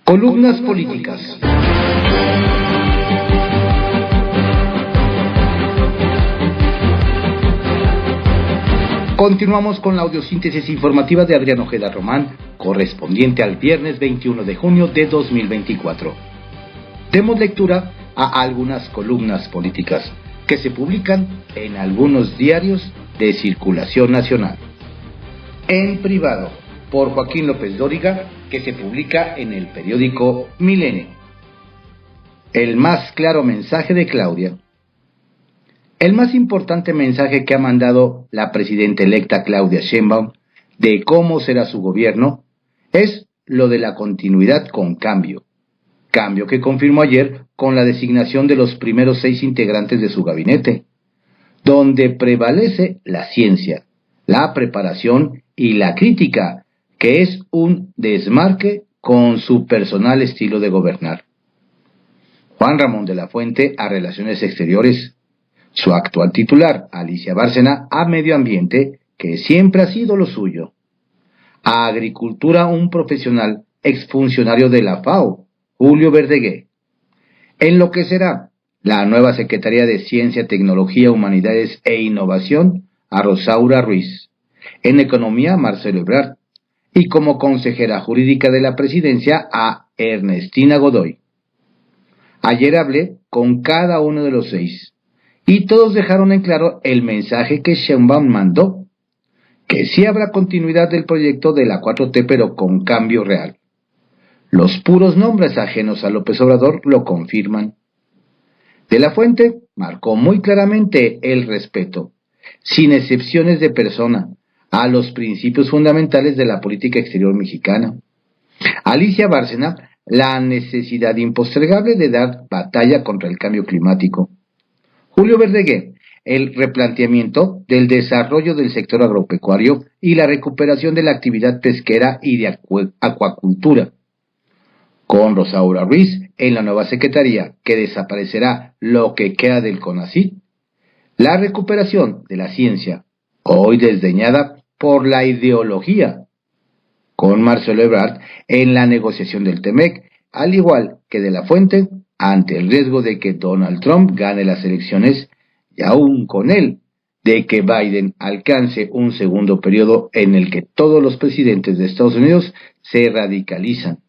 Columnas políticas. Continuamos con la audiosíntesis informativa de Adrián Ojeda Román, correspondiente al viernes 21 de junio de 2024. Demos lectura a algunas columnas políticas que se publican en algunos diarios de circulación nacional. En privado, por Joaquín López Dóriga, que se publica en el periódico Milenio. El más claro mensaje de Claudia. El más importante mensaje que ha mandado la presidenta electa Claudia Sheinbaum de cómo será su gobierno es lo de la continuidad con cambio. Cambio que confirmó ayer con la designación de los primeros 6 integrantes de su gabinete, donde prevalece la ciencia, la preparación y la crítica, que es un desmarque con su personal estilo de gobernar. Juan Ramón de la Fuente a Relaciones Exteriores, su actual titular, Alicia Bárcena, a Medio Ambiente, que siempre ha sido lo suyo. A Agricultura, un profesional exfuncionario de la FAO, Julio Verdeguer. En lo que será la nueva Secretaría de Ciencia, Tecnología, Humanidades e Innovación, a Rosaura Ruiz. En Economía, Marcelo Ebrard. Y como consejera jurídica de la presidencia, a Ernestina Godoy. Ayer hablé con cada uno de los 6, y todos dejaron en claro el mensaje que Sheinbaum mandó, que sí habrá continuidad del proyecto de la 4T, pero con cambio real. Los puros nombres ajenos a López Obrador lo confirman. De la Fuente marcó muy claramente el respeto, sin excepciones de persona, a los principios fundamentales de la política exterior mexicana. Alicia Bárcena, la necesidad impostergable de dar batalla contra el cambio climático. Julio Verdeguer, el replanteamiento del desarrollo del sector agropecuario y la recuperación de la actividad pesquera y de acuacultura. Con Rosaura Ruiz en la nueva secretaría, que desaparecerá lo que queda del CONACYT, la recuperación de la ciencia, hoy desdeñada por la ideología. Con Marcelo Ebrard en la negociación del TEMEC, al igual que de la Fuente, ante el riesgo de que Donald Trump gane las elecciones, y aún con él, de que Biden alcance un segundo periodo en el que todos los presidentes de Estados Unidos se radicalizan.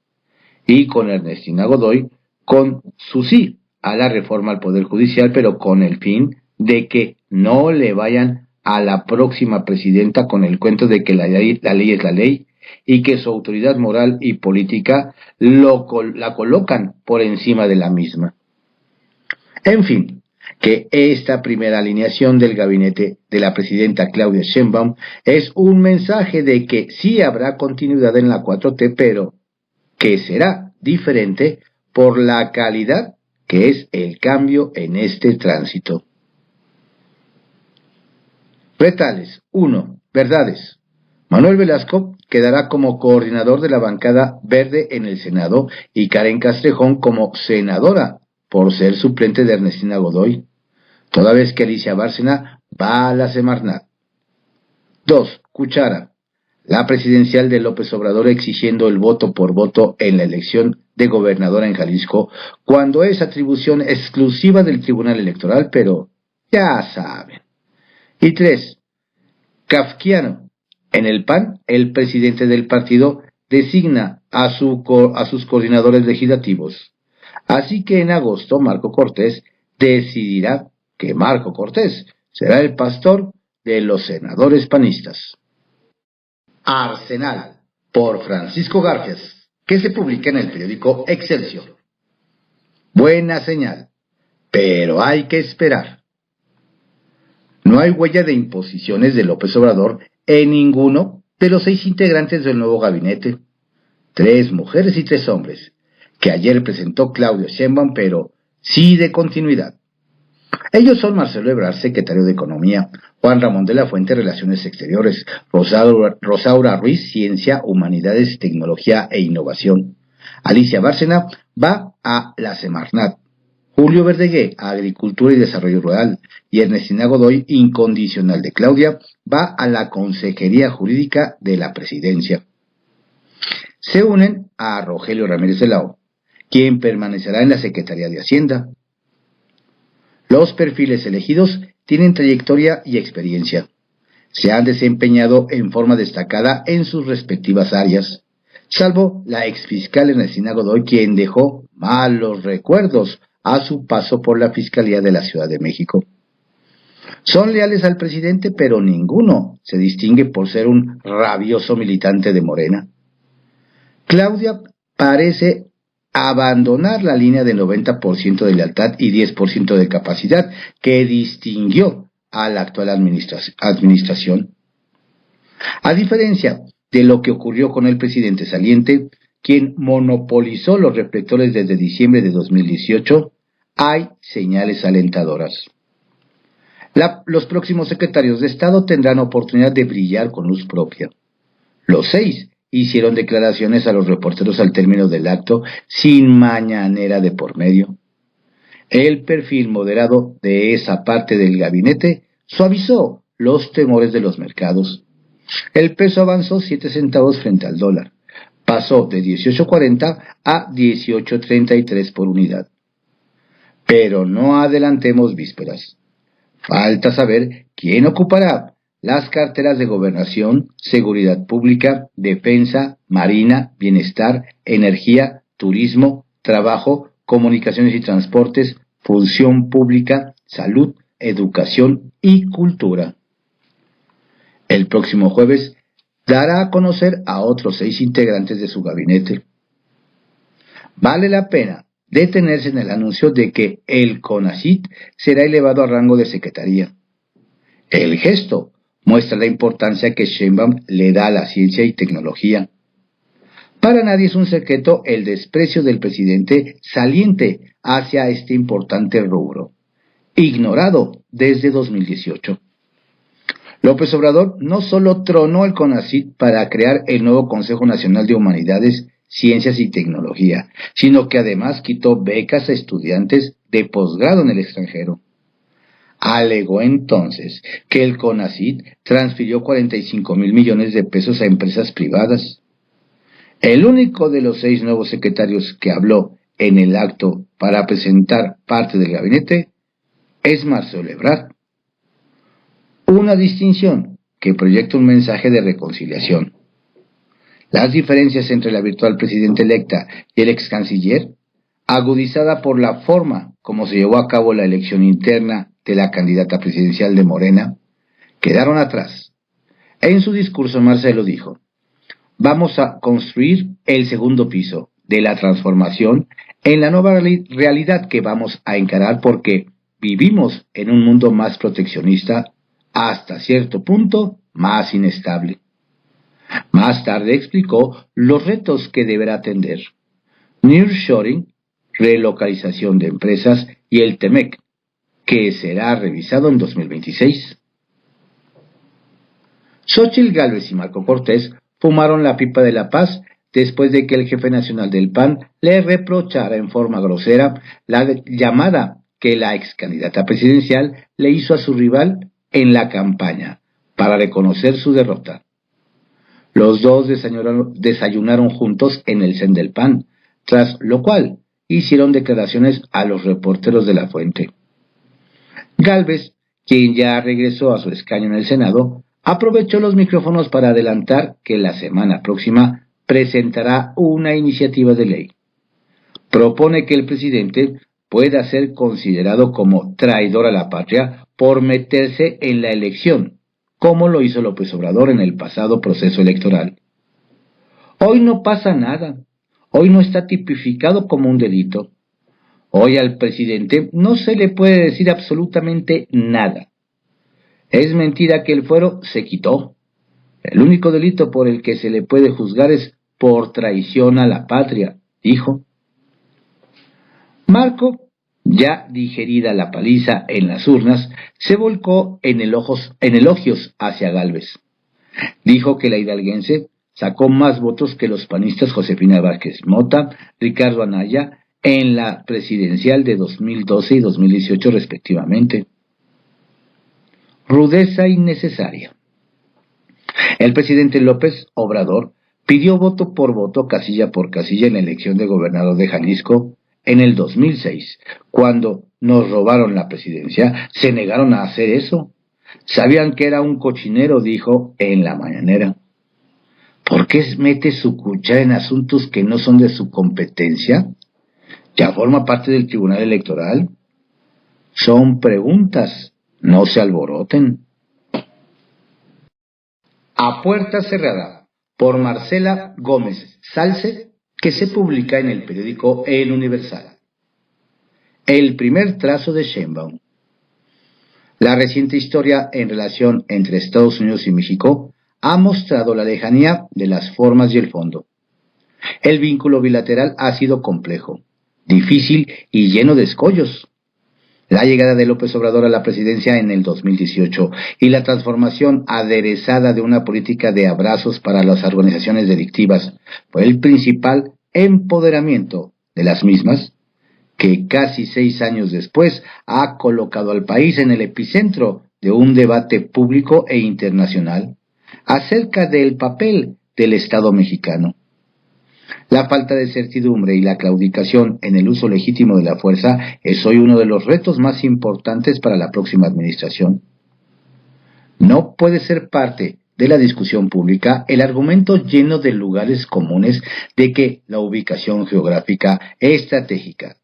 Y con Ernestina Godoy, con su sí a la reforma al Poder Judicial, pero con el fin de que no le vayan a la próxima presidenta con el cuento de que la ley es la ley y que su autoridad moral y política la colocan por encima de la misma. En fin, que esta primera alineación del gabinete de la presidenta Claudia Sheinbaum es un mensaje de que sí habrá continuidad en la 4T, pero que será diferente por la calidad que es el cambio en este tránsito. Retales 1. Verdades. Manuel Velasco quedará como coordinador de la bancada verde en el Senado y Karen Castrejón como senadora por ser suplente de Ernestina Godoy, toda vez que Alicia Bárcena va a la Semarnat. 2. Cuchara. La presidencial de López Obrador exigiendo el voto por voto en la elección de gobernadora en Jalisco, cuando es atribución exclusiva del Tribunal Electoral, pero ya saben. Y 3. Kafkiano. En el PAN, el presidente del partido designa a sus coordinadores legislativos. Así que en agosto Marco Cortés decidirá que Marco Cortés será el pastor de los senadores panistas. Arsenal, por Francisco Garfias, que se publica en el periódico Excelsior. Buena señal, pero hay que esperar. No hay huella de imposiciones de López Obrador en ninguno de los 6 integrantes del nuevo gabinete, 3 mujeres y 3 hombres, que ayer presentó Claudia Sheinbaum, pero sí de continuidad. Ellos son Marcelo Ebrard, secretario de Economía, Juan Ramón de la Fuente, Relaciones Exteriores, Rosaura Ruiz, Ciencia, Humanidades, Tecnología e Innovación. Alicia Bárcena va a la Semarnat. Julio Verdeguer, a Agricultura y Desarrollo Rural, y Ernestina Godoy, incondicional de Claudia, va a la Consejería Jurídica de la Presidencia. se unen a Rogelio Ramírez de la O, quien permanecerá en la Secretaría de Hacienda. Los perfiles elegidos tienen trayectoria y experiencia. Se han desempeñado en forma destacada en sus respectivas áreas, salvo la exfiscal Ernestina Godoy, quien dejó malos recuerdos a su paso por la Fiscalía de la Ciudad de México. Son leales al presidente, pero ninguno se distingue por ser un rabioso militante de Morena. Claudia parece abandonar la línea de 90% de lealtad y 10% de capacidad que distinguió a la actual administración. A diferencia de lo que ocurrió con el presidente saliente, quien monopolizó los reflectores desde diciembre de 2018, hay señales alentadoras. Los próximos secretarios de Estado tendrán oportunidad de brillar con luz propia. Los 6 hicieron declaraciones a los reporteros al término del acto sin mañanera de por medio. El perfil moderado de esa parte del gabinete suavizó los temores de los mercados. El peso avanzó 7 centavos frente al dólar. Pasó de 18.40 a 18.33 por unidad. Pero no adelantemos vísperas. Falta saber quién ocupará las carteras de Gobernación, Seguridad Pública, Defensa, Marina, Bienestar, Energía, Turismo, Trabajo, Comunicaciones y Transportes, Función Pública, Salud, Educación y Cultura. El próximo jueves dará a conocer a otros 6 integrantes de su gabinete. Vale la pena detenerse en el anuncio de que el CONACYT será elevado a rango de secretaría. El gesto muestra la importancia que Sheinbaum le da a la ciencia y tecnología. Para nadie es un secreto el desprecio del presidente saliente hacia este importante rubro, ignorado desde 2018. López Obrador no solo tronó el CONACYT para crear el nuevo Consejo Nacional de Humanidades, Ciencias y Tecnología, sino que además quitó becas a estudiantes de posgrado en el extranjero. Alegó entonces que el CONACYT transfirió 45,000 millones de pesos a empresas privadas. El único de los 6 nuevos secretarios que habló en el acto para presentar parte del gabinete es Marcelo Ebrard. Una distinción que proyecta un mensaje de reconciliación. Las diferencias entre la virtual presidenta electa y el ex canciller, agudizada por la forma como se llevó a cabo la elección interna de la candidata presidencial de Morena, quedaron atrás. En su discurso Marcelo dijo: vamos a construir el segundo piso de la transformación en la nueva realidad que vamos a encarar, porque vivimos en un mundo más proteccionista, hasta cierto punto más inestable. Más tarde explicó los retos que deberá atender: nearshoring, relocalización de empresas y el TEMEC, que será revisado en 2026. Xóchitl Gálvez y Marco Cortés fumaron la pipa de la paz después de que el jefe nacional del PAN le reprochara en forma grosera la llamada que la ex candidata presidencial le hizo a su rival en la campaña para reconocer su derrota. Los dos desayunaron juntos en el CEN del PAN, tras lo cual hicieron declaraciones a los reporteros de la fuente. Gálvez, quien ya regresó a su escaño en el Senado, aprovechó los micrófonos para adelantar que la semana próxima presentará una iniciativa de ley. Propone que el presidente pueda ser considerado como traidor a la patria por meterse en la elección, como lo hizo López Obrador en el pasado proceso electoral. Hoy no pasa nada. Hoy no está tipificado como un delito. Hoy al presidente no se le puede decir absolutamente nada. Es mentira que el fuero se quitó. El único delito por el que se le puede juzgar es por traición a la patria, dijo. Marco, ya digerida la paliza en las urnas, se volcó en elogios hacia Gálvez. Dijo que la hidalguense sacó más votos que los panistas Josefina Vázquez Mota, Ricardo Anaya, en la presidencial de 2012 y 2018 respectivamente. Rudeza innecesaria. El presidente López Obrador pidió voto por voto, casilla por casilla en la elección de gobernador de Jalisco en el 2006. Cuando nos robaron la presidencia, se negaron a hacer eso. Sabían que era un cochinero, dijo en la mañanera. ¿Por qué mete su cuchara en asuntos que no son de su competencia? ¿Ya forma parte del Tribunal Electoral? Son preguntas, no se alboroten. A puerta cerrada, por Marcela Gómez Salce, que se publica en el periódico El Universal. El primer trazo de Sheinbaum. La reciente historia en relación entre Estados Unidos y México ha mostrado la lejanía de las formas y el fondo. El vínculo bilateral ha sido complejo, difícil y lleno de escollos. La llegada de López Obrador a la presidencia en el 2018 y la transformación aderezada de una política de abrazos para las organizaciones delictivas fue el principal empoderamiento de las mismas, que casi 6 años después ha colocado al país en el epicentro de un debate público e internacional acerca del papel del Estado mexicano. La falta de certidumbre y la claudicación en el uso legítimo de la fuerza es hoy uno de los retos más importantes para la próxima administración. No puede ser parte de la discusión pública el argumento lleno de lugares comunes de que la ubicación geográfica estratégica,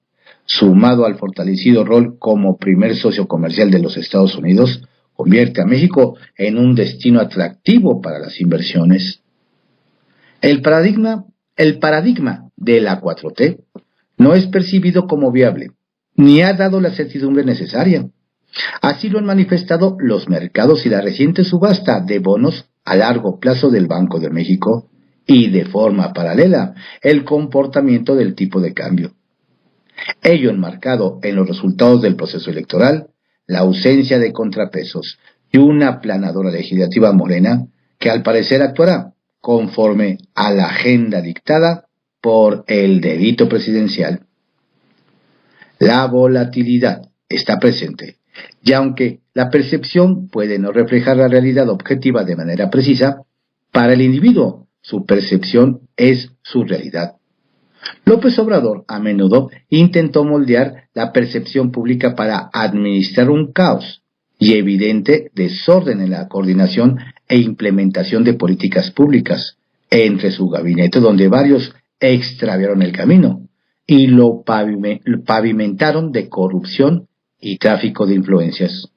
sumado al fortalecido rol como primer socio comercial de los Estados Unidos, convierte a México en un destino atractivo para las inversiones. El paradigma de la 4T no es percibido como viable, ni ha dado la certidumbre necesaria. Así lo han manifestado los mercados y la reciente subasta de bonos a largo plazo del Banco de México y, de forma paralela, el comportamiento del tipo de cambio. Ello enmarcado en los resultados del proceso electoral, la ausencia de contrapesos y una planadora legislativa morena que al parecer actuará conforme a la agenda dictada por el delito presidencial. La volatilidad está presente, y aunque la percepción puede no reflejar la realidad objetiva de manera precisa, para el individuo su percepción es su realidad. López Obrador a menudo intentó moldear la percepción pública para administrar un caos y evidente desorden en la coordinación e implementación de políticas públicas entre su gabinete, donde varios extraviaron el camino y lo pavimentaron de corrupción y tráfico de influencias.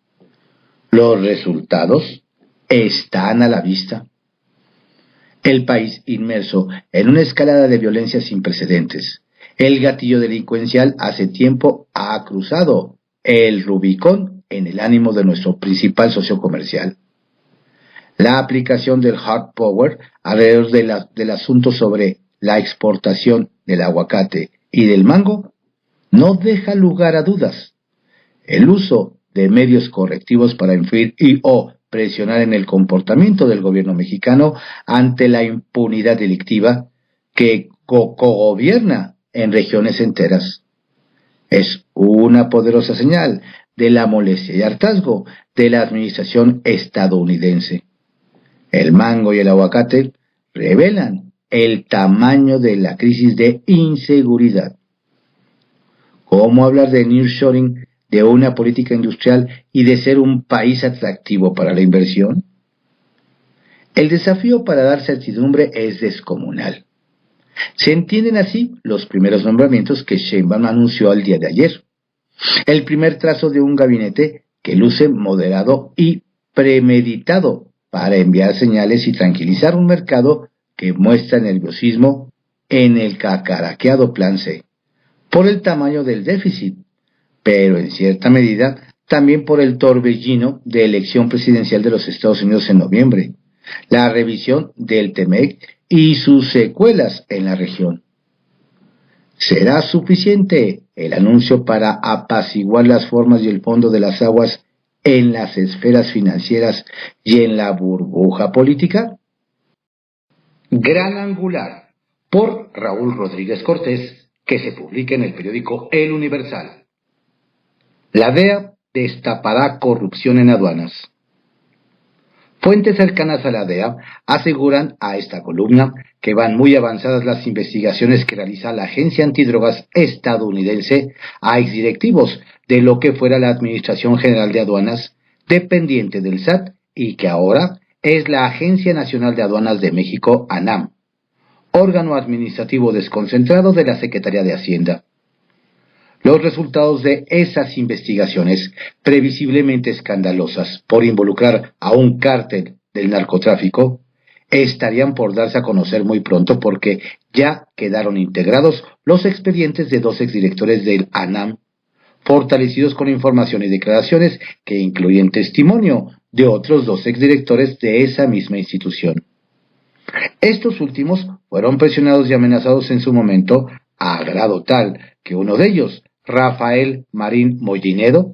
Los resultados están a la vista. El país inmerso en una escalada de violencia sin precedentes. El gatillo delincuencial hace tiempo ha cruzado el Rubicón en el ánimo de nuestro principal socio comercial. La aplicación del hard power alrededor del asunto sobre la exportación del aguacate y del mango no deja lugar a dudas. El uso de medios correctivos para influir o presionar en el comportamiento del gobierno mexicano ante la impunidad delictiva que cogobierna en regiones enteras. Es una poderosa señal de la molestia y hartazgo de la administración estadounidense. El mango y el aguacate revelan el tamaño de la crisis de inseguridad. ¿Cómo hablar de nearshoring, de una política industrial y de ser un país atractivo para la inversión? El desafío para dar certidumbre es descomunal. Se entienden así los primeros nombramientos que Sheinbaum anunció el día de ayer. El primer trazo de un gabinete que luce moderado y premeditado para enviar señales y tranquilizar un mercado que muestra nerviosismo en el cacaraqueado Plan C, por el tamaño del déficit, pero en cierta medida también por el torbellino de elección presidencial de los Estados Unidos en noviembre, la revisión del TEMEC y sus secuelas en la región. ¿Será suficiente el anuncio para apaciguar las formas y el fondo de las aguas en las esferas financieras y en la burbuja política? Gran Angular, por Raúl Rodríguez Cortés, que se publica en el periódico El Universal. La DEA destapará corrupción en aduanas. Fuentes cercanas a la DEA aseguran a esta columna que van muy avanzadas las investigaciones que realiza la Agencia Antidrogas estadounidense a exdirectivos de lo que fuera la Administración General de Aduanas, dependiente del SAT, y que ahora es la Agencia Nacional de Aduanas de México, ANAM, órgano administrativo desconcentrado de la Secretaría de Hacienda. Los resultados de esas investigaciones, previsiblemente escandalosas por involucrar a un cártel del narcotráfico, estarían por darse a conocer muy pronto porque ya quedaron integrados los expedientes de dos exdirectores del ANAM, fortalecidos con información y declaraciones que incluyen testimonio de otros dos exdirectores de esa misma institución. Estos últimos fueron presionados y amenazados en su momento a grado tal que uno de ellos, Rafael Marín Mollinedo,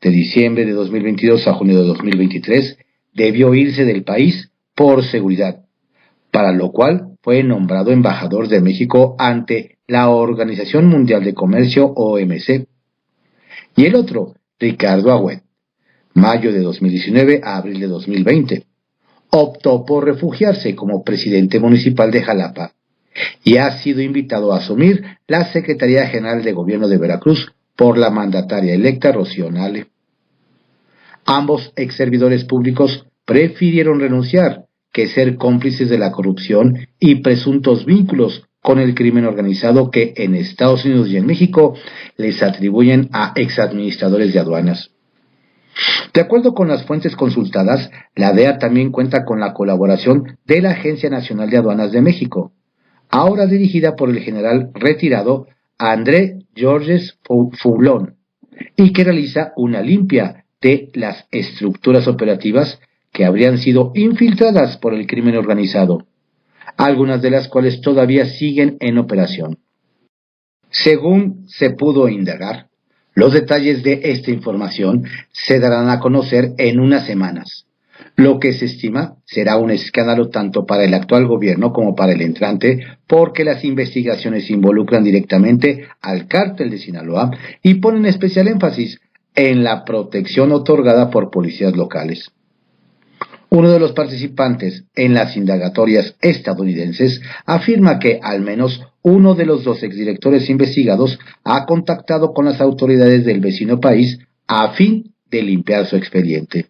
de diciembre de 2022 a junio de 2023, debió irse del país por seguridad, para lo cual fue nombrado embajador de México ante la Organización Mundial de Comercio, OMC. Y el otro, Ricardo Agüed, mayo de 2019 a abril de 2020, optó por refugiarse como presidente municipal de Jalapa y ha sido invitado a asumir la Secretaría General de Gobierno de Veracruz por la mandataria electa Rocío Nale. Ambos ex servidores públicos prefirieron renunciar que ser cómplices de la corrupción y presuntos vínculos con el crimen organizado que en Estados Unidos y en México les atribuyen a exadministradores de aduanas. De acuerdo con las fuentes consultadas, la DEA también cuenta con la colaboración de la Agencia Nacional de Aduanas de México, ahora dirigida por el general retirado André Georges Foulon, y que realiza una limpia de las estructuras operativas que habrían sido infiltradas por el crimen organizado, algunas de las cuales todavía siguen en operación. Según se pudo indagar, los detalles de esta información se darán a conocer en unas semanas, lo que se estima será un escándalo tanto para el actual gobierno como para el entrante, porque las investigaciones involucran directamente al cártel de Sinaloa y ponen especial énfasis en la protección otorgada por policías locales. Uno de los participantes en las indagatorias estadounidenses afirma que al menos uno de los dos exdirectores investigados ha contactado con las autoridades del vecino país a fin de limpiar su expediente.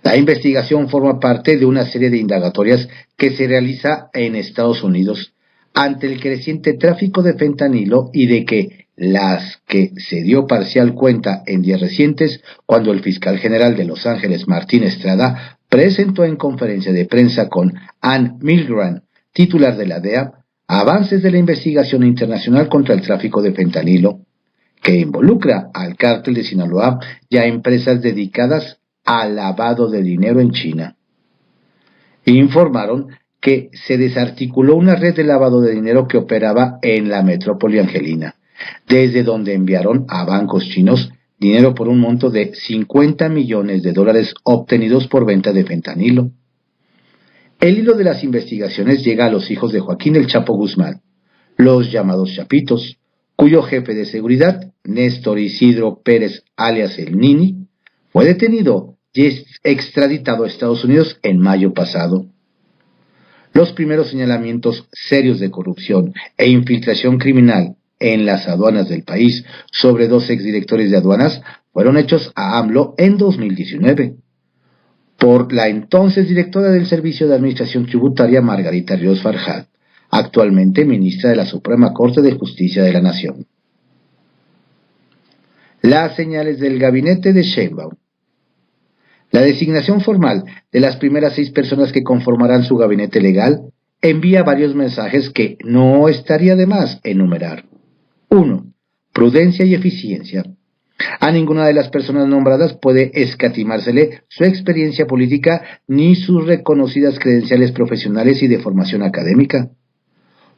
La investigación forma parte de una serie de indagatorias que se realiza en Estados Unidos ante el creciente tráfico de fentanilo y de que las que se dio parcial cuenta en días recientes cuando el fiscal general de Los Ángeles, Martín Estrada, presentó en conferencia de prensa con Ann Milgram, titular de la DEA, avances de la investigación internacional contra el tráfico de fentanilo, que involucra al cártel de Sinaloa y a empresas dedicadas al lavado de dinero en China. Informaron que se desarticuló una red de lavado de dinero que operaba en la metrópoli angelina, desde donde enviaron a bancos chinos dinero por un monto de $50 millones obtenidos por venta de fentanilo. El hilo de las investigaciones llega a los hijos de Joaquín El Chapo Guzmán, los llamados Chapitos, cuyo jefe de seguridad, Néstor Isidro Pérez alias El Nini, fue detenido y extraditado a Estados Unidos en mayo pasado. Los primeros señalamientos serios de corrupción e infiltración criminal en las aduanas del país sobre dos exdirectores de aduanas fueron hechos a AMLO en 2019 por la entonces directora del Servicio de Administración Tributaria, Margarita Ríos Farjad, actualmente ministra de la Suprema Corte de Justicia de la Nación. Las señales del gabinete de Sheinbaum. La designación formal de las primeras 6 personas que conformarán su gabinete legal envía varios mensajes que no estaría de más enumerar. 1. Prudencia y eficiencia. A ninguna de las personas nombradas puede escatimársele su experiencia política ni sus reconocidas credenciales profesionales y de formación académica.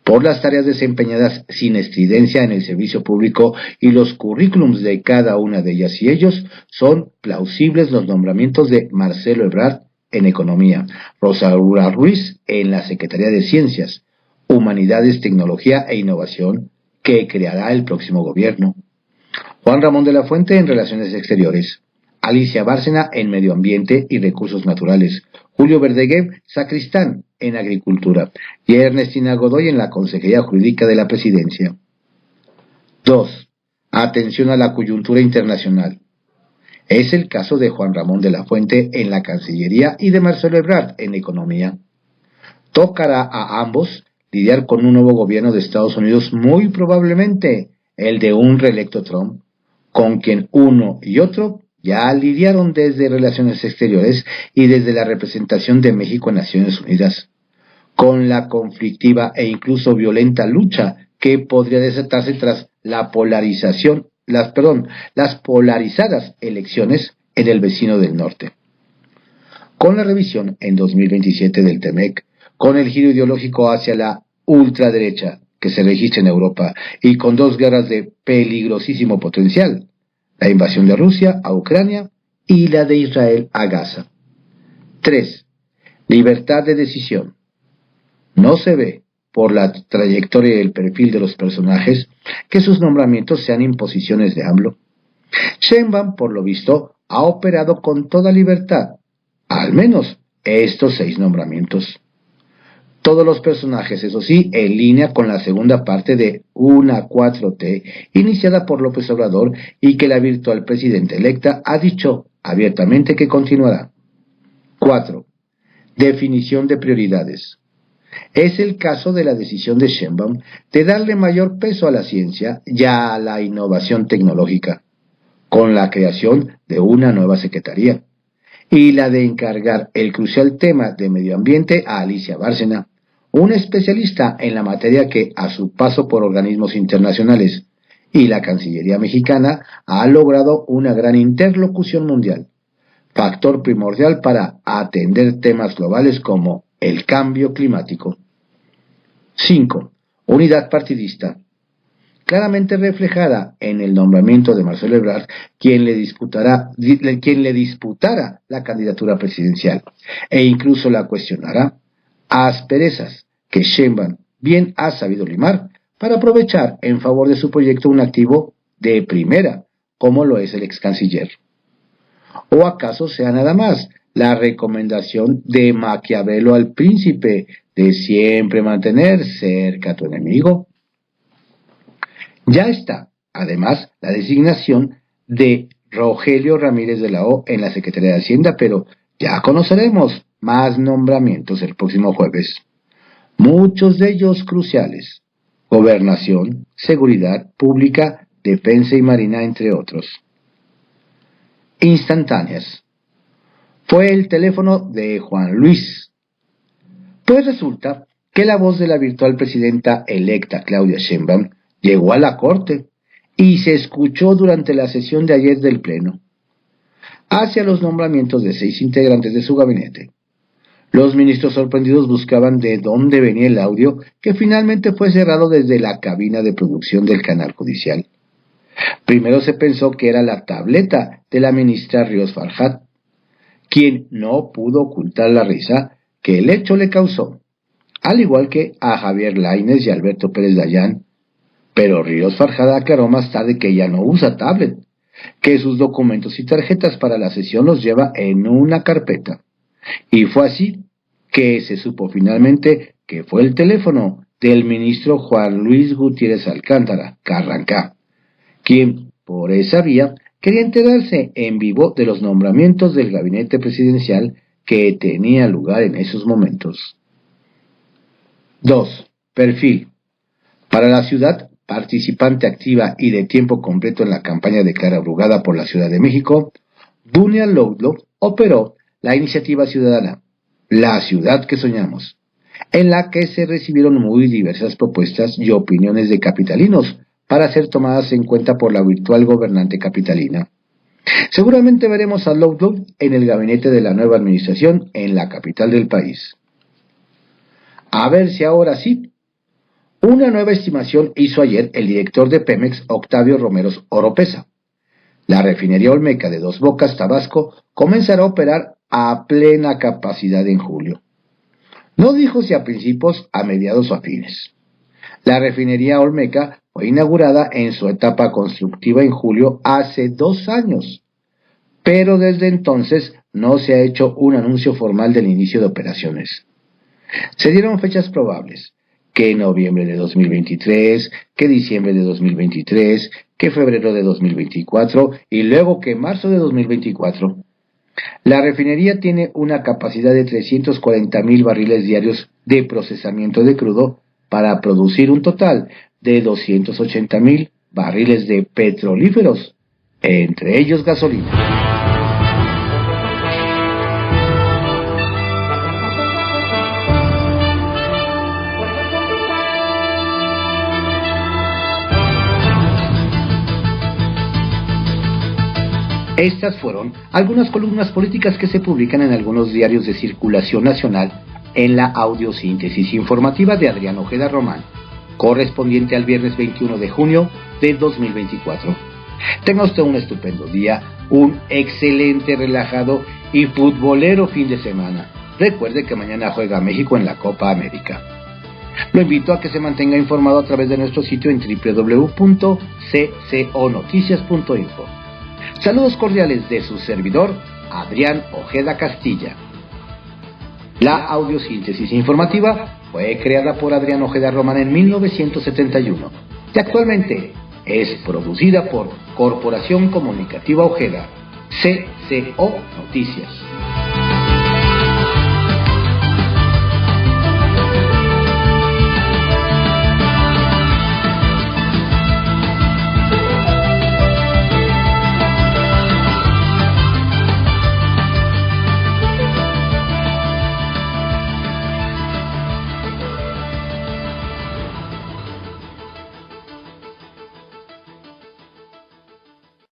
Por las tareas desempeñadas sin estridencia en el servicio público y los currículums de cada una de ellas y ellos, son plausibles los nombramientos de Marcelo Ebrard en Economía, Rosaura Ruiz en la Secretaría de Ciencias, Humanidades, Tecnología e Innovación, que creará el próximo gobierno, Juan Ramón de la Fuente en Relaciones Exteriores, Alicia Bárcena en Medio Ambiente y Recursos Naturales, Julio Verdeguer Sacristán en Agricultura y Ernestina Godoy en la Consejería Jurídica de la Presidencia. 2. Atención a la coyuntura internacional. Es el caso de Juan Ramón de la Fuente en la Cancillería y de Marcelo Ebrard en Economía. Tocará a ambos lidiar con un nuevo gobierno de Estados Unidos, muy probablemente el de un reelecto Trump, con quien uno y otro ya lidiaron desde Relaciones Exteriores y desde la representación de México en Naciones Unidas, con la conflictiva e incluso violenta lucha que podría desatarse tras la las polarizadas elecciones en el vecino del norte. Con la revisión en 2027 del TEMEC, con el giro ideológico hacia la ultraderecha que se registra en Europa y con dos guerras de peligrosísimo potencial, la invasión de Rusia a Ucrania y la de Israel a Gaza. 3. Libertad de decisión. No se ve, por la trayectoria y el perfil de los personajes, que sus nombramientos sean imposiciones de AMLO. Sheinbaum, por lo visto, ha operado con toda libertad, al menos estos 6 nombramientos. Todos los personajes, eso sí, en línea con la segunda parte de una 4T iniciada por López Obrador y que la virtual presidenta electa ha dicho abiertamente que continuará. 4. Definición de prioridades. Es el caso de la decisión de Sheinbaum de darle mayor peso a la ciencia y a la innovación tecnológica, con la creación de una nueva secretaría, y la de encargar el crucial tema de medio ambiente a Alicia Bárcena, una especialista en la materia que, a su paso por organismos internacionales y la Cancillería mexicana, ha logrado una gran interlocución mundial, factor primordial para atender temas globales como el cambio climático. 5. Unidad partidista. Claramente reflejada en el nombramiento de Marcelo Ebrard, quien le disputara la candidatura presidencial, e incluso la cuestionará, asperezas que Sheinbaum bien ha sabido limar para aprovechar en favor de su proyecto un activo de primera, como lo es el ex canciller. ¿O acaso sea nada más la recomendación de Maquiavelo al príncipe de siempre mantener cerca a tu enemigo? Ya está, además, la designación de Rogelio Ramírez de la O en la Secretaría de Hacienda, pero ya conoceremos más nombramientos el próximo jueves. Muchos de ellos cruciales: Gobernación, Seguridad Pública, Defensa y Marina, entre otros. Instantáneas. Fue el teléfono de Juan Luis. Pues resulta que la voz de la virtual presidenta electa Claudia Sheinbaum llegó a la Corte y se escuchó durante la sesión de ayer del Pleno, hacia los nombramientos de 6 integrantes de su gabinete. Los ministros sorprendidos buscaban de dónde venía el audio que finalmente fue cerrado desde la cabina de producción del canal judicial. Primero se pensó que era la tableta de la ministra Ríos Farjat, quien no pudo ocultar la risa que el hecho le causó, al igual que a Javier Lainez y Alberto Pérez Dayán. Pero Ríos Farjat aclaró más tarde que ella no usa tablet, que sus documentos y tarjetas para la sesión los lleva en una carpeta. Y fue así que se supo finalmente que fue el teléfono del ministro Juan Luis Gutiérrez Alcántara, Carrancá, quien por esa vía quería enterarse en vivo de los nombramientos del gabinete presidencial que tenía lugar en esos momentos. 2. Perfil. Para la ciudad participante activa y de tiempo completo en la campaña de Clara Brugada por la Ciudad de México, Dunia Loudlo operó la iniciativa ciudadana, La Ciudad que Soñamos, en la que se recibieron muy diversas propuestas y opiniones de capitalinos para ser tomadas en cuenta por la virtual gobernante capitalina. Seguramente veremos a Loudlo en el gabinete de la nueva administración en la capital del país. A ver si ahora sí. Una nueva estimación hizo ayer el director de Pemex, Octavio Romero Oropesa. La refinería Olmeca de Dos Bocas, Tabasco, comenzará a operar a plena capacidad en julio. No dijo si a principios, a mediados o a fines. La refinería Olmeca fue inaugurada en su etapa constructiva en julio hace 2 años, pero desde entonces no se ha hecho un anuncio formal del inicio de operaciones. Se dieron fechas probables, que noviembre de 2023, que diciembre de 2023, que febrero de 2024 y luego que marzo de 2024. La refinería tiene una capacidad de 340,000 barriles diarios de procesamiento de crudo para producir un total de 280,000 barriles de petrolíferos, entre ellos gasolina. Estas fueron algunas columnas políticas que se publican en algunos diarios de circulación nacional en la audiosíntesis informativa de Adrián Ojeda Román, correspondiente al viernes 21 de junio de 2024. Tenga usted un estupendo día, un excelente, relajado y futbolero fin de semana. Recuerde que mañana juega México en la Copa América. Lo invito a que se mantenga informado a través de nuestro sitio en www.cconoticias.info. Saludos cordiales de su servidor, Adrián Ojeda Castilla. La audiosíntesis informativa fue creada por Adrián Ojeda Román en 1971 y actualmente es producida por Corporación Comunicativa Ojeda, CCO Noticias.